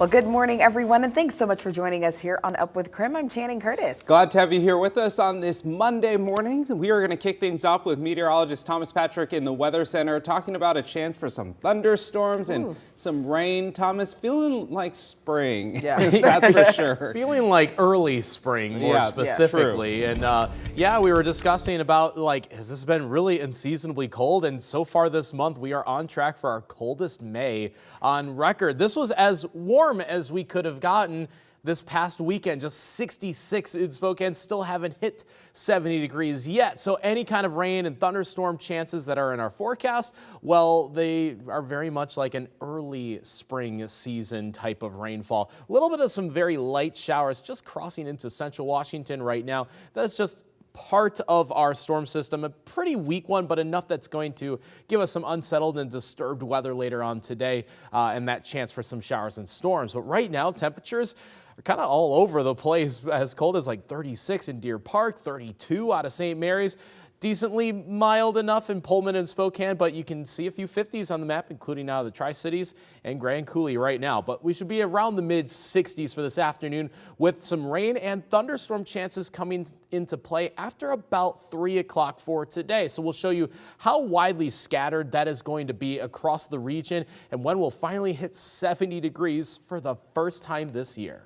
Well, good morning, everyone, and thanks so much for joining us here on Up with Krim. I'm Channing Curtis. Glad to have you here with us on this Monday morning. We are going to kick things off with meteorologist Thomas Patrick in the Weather Center talking about a chance for some thunderstorms and some rain. Thomas, feeling like spring. Yeah. That's for sure. Feeling like early spring, more specifically. And we were discussing about, has this been really unseasonably cold? And so far this month, we are on track for our coldest May on record. This was as warm as we could have gotten this past weekend. Just 66 in Spokane, still haven't hit 70 degrees yet. So any kind of rain and thunderstorm chances that are in our forecast, well, they are very much like an early spring season type of rainfall. A little bit of some very light showers just crossing into central Washington right now. That's just part of our storm system, a pretty weak one, but enough that's going to give us some unsettled and disturbed weather later on today, and that chance for some showers and storms. But right now, temperatures are kind of all over the place, as cold as like 36 in Deer Park, 32 out of St. Mary's. Decently mild enough in Pullman and Spokane, but you can see a few 50s on the map, including out of the Tri-Cities and Grand Coulee right now. But we should be around the mid-60s for this afternoon with some rain and thunderstorm chances coming into play after about 3 o'clock for today. So we'll show you how widely scattered that is going to be across the region and when we'll finally hit 70 degrees for the first time this year.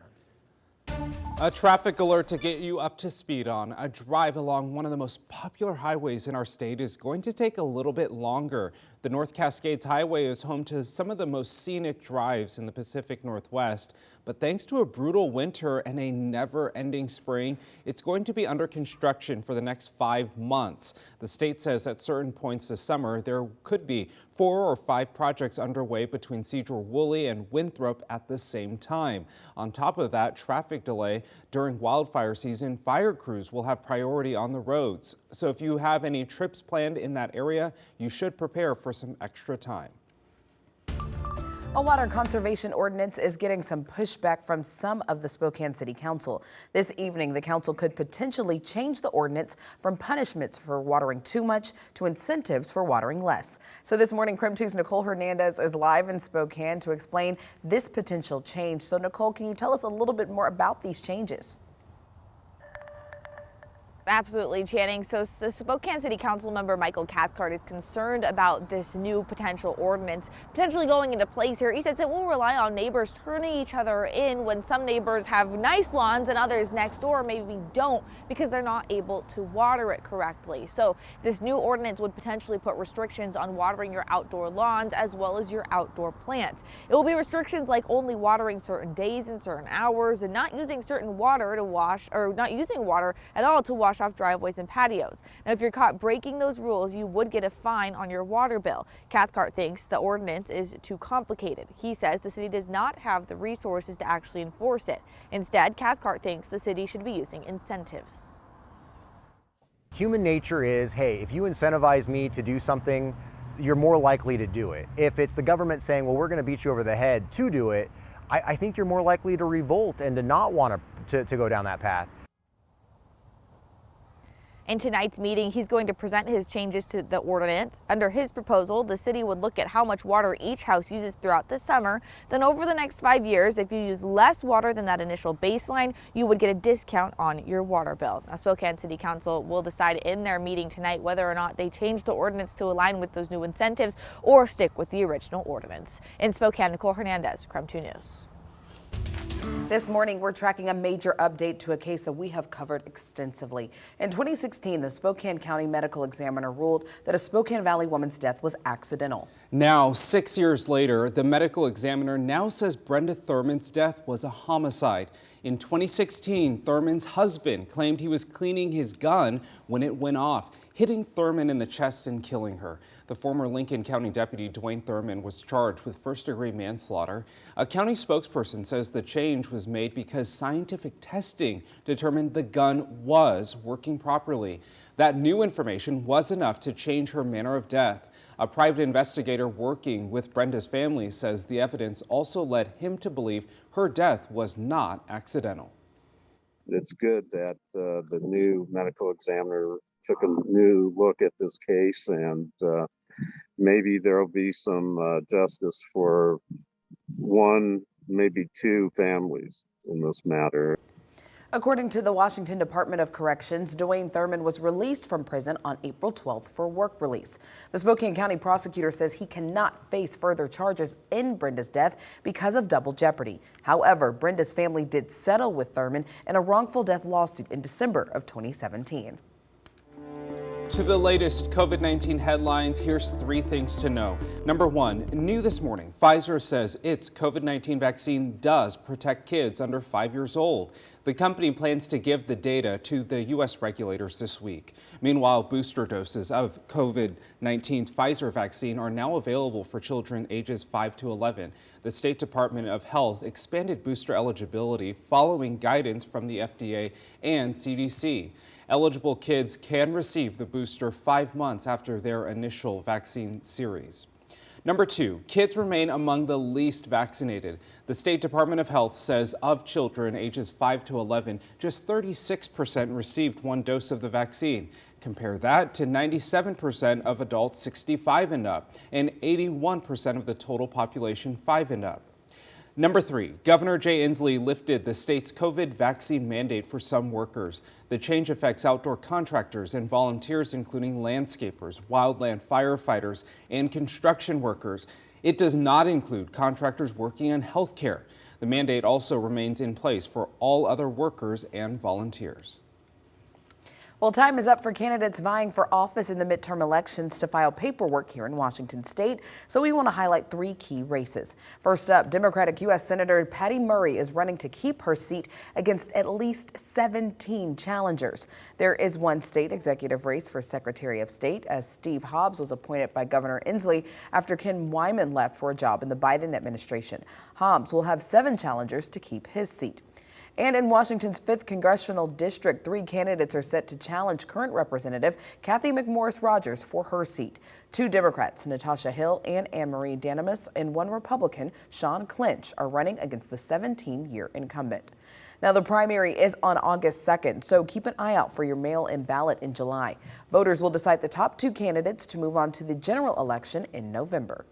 A traffic alert to get you up to speed on. A drive along one of the most popular highways in our state is going to take a little bit longer. The North Cascades Highway is home to some of the most scenic drives in the Pacific Northwest. But thanks to a brutal winter and a never-ending spring, it's going to be under construction for the next 5 months. The state says at certain points this summer, there could be 4 or 5 projects underway between Cedar-Woolley and Winthrop at the same time. On top of that, traffic delay during wildfire season, fire crews will have priority on the roads. So if you have any trips planned in that area, you should prepare for some extra time. A water conservation ordinance is getting some pushback from some of the Spokane City Council. This evening, the council could potentially change the ordinance from punishments for watering too much to incentives for watering less. So this morning, Krim 2's Nicole Hernandez is live in Spokane to explain this potential change. So Nicole, can you tell us a little bit more about these changes? Absolutely, Channing. So Spokane City Council member Michael Cathcart is concerned about this new potential ordinance potentially going into place here. He says it will rely on neighbors turning each other in when some neighbors have nice lawns and others next door maybe don't because they're not able to water it correctly. So this new ordinance would potentially put restrictions on watering your outdoor lawns as well as your outdoor plants. It will be restrictions like only watering certain days and certain hours and not using certain water to wash, or not using water at all to wash off driveways and patios. Now, if you're caught breaking those rules, you would get a fine on your water bill. Cathcart thinks the ordinance is too complicated. He says the city does not have the resources to actually enforce it. Instead, Cathcart thinks the city should be using incentives. Human nature is, hey, if you incentivize me to do something, you're more likely to do it. If it's the government saying, well, we're going to beat you over the head to do it, I think you're more likely to revolt and to not want to go down that path. In tonight's meeting, he's going to present his changes to the ordinance. Under his proposal, the city would look at how much water each house uses throughout the summer. Then over the next 5 years, if you use less water than that initial baseline, you would get a discount on your water bill. Now, Spokane City Council will decide in their meeting tonight whether or not they change the ordinance to align with those new incentives or stick with the original ordinance. In Spokane, Nicole Hernandez, Krim 2 News. This morning, we're tracking a major update to a case that we have covered extensively. In 2016, the Spokane County Medical Examiner ruled that a Spokane Valley woman's death was accidental. Now, 6 years later, the medical examiner now says Brenda Thurman's death was a homicide. In 2016, Thurman's husband claimed he was cleaning his gun when it went off, hitting Thurman in the chest and killing her. The former Lincoln County Deputy Dwayne Thurman was charged with first-degree manslaughter. A county spokesperson says the change was made because scientific testing determined the gun was working properly. That new information was enough to change her manner of death. A private investigator working with Brenda's family says the evidence also led him to believe her death was not accidental. It's good that the new medical examiner took a new look at this case, and maybe there'll be some justice for one maybe 2 families in this matter. According to the Washington Department of Corrections, Dwayne Thurman was released from prison on April 12th for work release. The Spokane County prosecutor says he cannot face further charges in Brenda's death because of double jeopardy. However, Brenda's family did settle with Thurman in a wrongful death lawsuit in December of 2017. To the latest COVID-19 headlines, here's 3 things to know. Number 1, new this morning, Pfizer says its COVID-19 vaccine does protect kids under 5 years old. The company plans to give the data to the U.S. regulators this week. Meanwhile, booster doses of COVID-19 Pfizer vaccine are now available for children ages 5 to 11. The State Department of Health expanded booster eligibility following guidance from the FDA and CDC. Eligible kids can receive the booster 5 months after their initial vaccine series. Number 2, kids remain among the least vaccinated. The State Department of Health says of children ages 5 to 11, just 36% received 1 dose of the vaccine. Compare that to 97% of adults 65 and up and 81% of the total population 5 and up. Number 3, Governor Jay Inslee lifted the state's COVID vaccine mandate for some workers. The change affects outdoor contractors and volunteers, including landscapers, wildland firefighters, and construction workers. It does not include contractors working in healthcare. The mandate also remains in place for all other workers and volunteers. Well, time is up for candidates vying for office in the midterm elections to file paperwork here in Washington state. So we want to highlight 3 key races. First up, Democratic U.S. Senator Patty Murray is running to keep her seat against at least 17 challengers. There is 1 state executive race for Secretary of State, as Steve Hobbs was appointed by Governor Inslee after Ken Wyman left for a job in the Biden administration. Hobbs will have 7 challengers to keep his seat. And in Washington's 5th Congressional District, 3 candidates are set to challenge current Representative Kathy McMorris Rodgers for her seat. 2 Democrats, Natasha Hill and Anne Marie Danimus, and 1 Republican, Sean Clinch, are running against the 17-year incumbent. Now, the primary is on August 2nd, so keep an eye out for your mail-in ballot in July. Voters will decide the top 2 candidates to move on to the general election in November.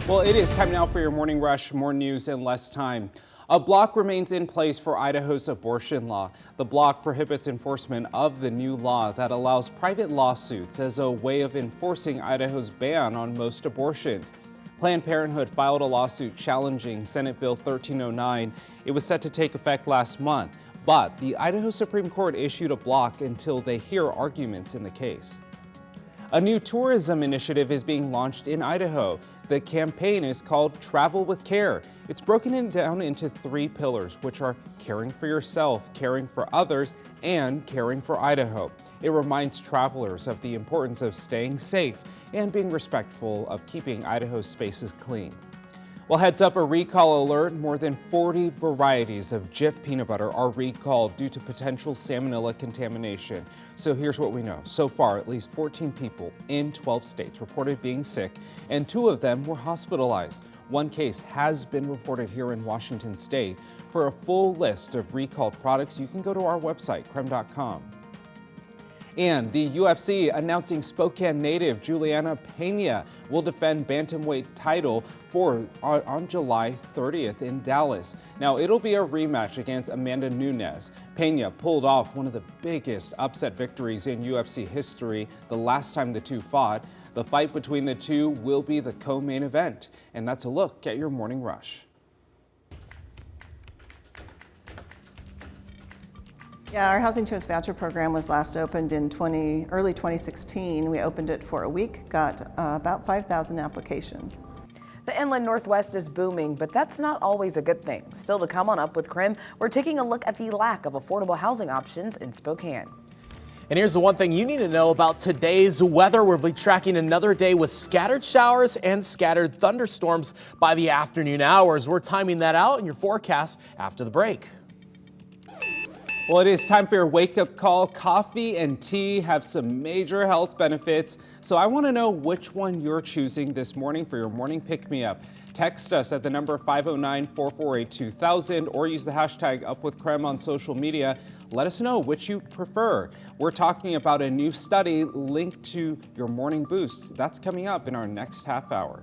Well, it is time now for your morning rush. More news in less time. A block remains in place for Idaho's abortion law. The block prohibits enforcement of the new law that allows private lawsuits as a way of enforcing Idaho's ban on most abortions. Planned Parenthood filed a lawsuit challenging Senate Bill 1309. It was set to take effect last month, but the Idaho Supreme Court issued a block until they hear arguments in the case. A new tourism initiative is being launched in Idaho. The campaign is called Travel with Care. It's broken down into 3 pillars, which are caring for yourself, caring for others, and caring for Idaho. It reminds travelers of the importance of staying safe and being respectful of keeping Idaho's spaces clean. Well, heads up, a recall alert. More than 40 varieties of Jif peanut butter are recalled due to potential salmonella contamination. So here's what we know. So far, at least 14 people in 12 states reported being sick, and 2 of them were hospitalized. 1 case has been reported here in Washington state. For a full list of recalled products, you can go to our website, krem.com. And the UFC announcing Spokane native Juliana Pena will defend bantamweight title on July 30th in Dallas. Now, it'll be a rematch against Amanda Nunes. Pena pulled off one of the biggest upset victories in UFC history the last time the 2 fought. The fight between the 2 will be the co-main event. And that's a look at your morning rush. Yeah, our housing choice voucher program was last opened in early 2016. We opened it for a week, got about 5,000 applications. The inland Northwest is booming, but that's not always a good thing. Still to come on Up with Krim, we're taking a look at the lack of affordable housing options in Spokane. And here's the one thing you need to know about today's weather. We'll be tracking another day with scattered showers and scattered thunderstorms by the afternoon hours. We're timing that out in your forecast after the break. Well, it is time for your wake-up call. Coffee and tea have some major health benefits, so I want to know which one you're choosing this morning for your morning pick-me-up. Text us at the number 509-448-2000 or use the hashtag #UpWithCreme on social media. Let us know which you prefer. We're talking about a new study linked to your morning boost. That's coming up in our next half hour.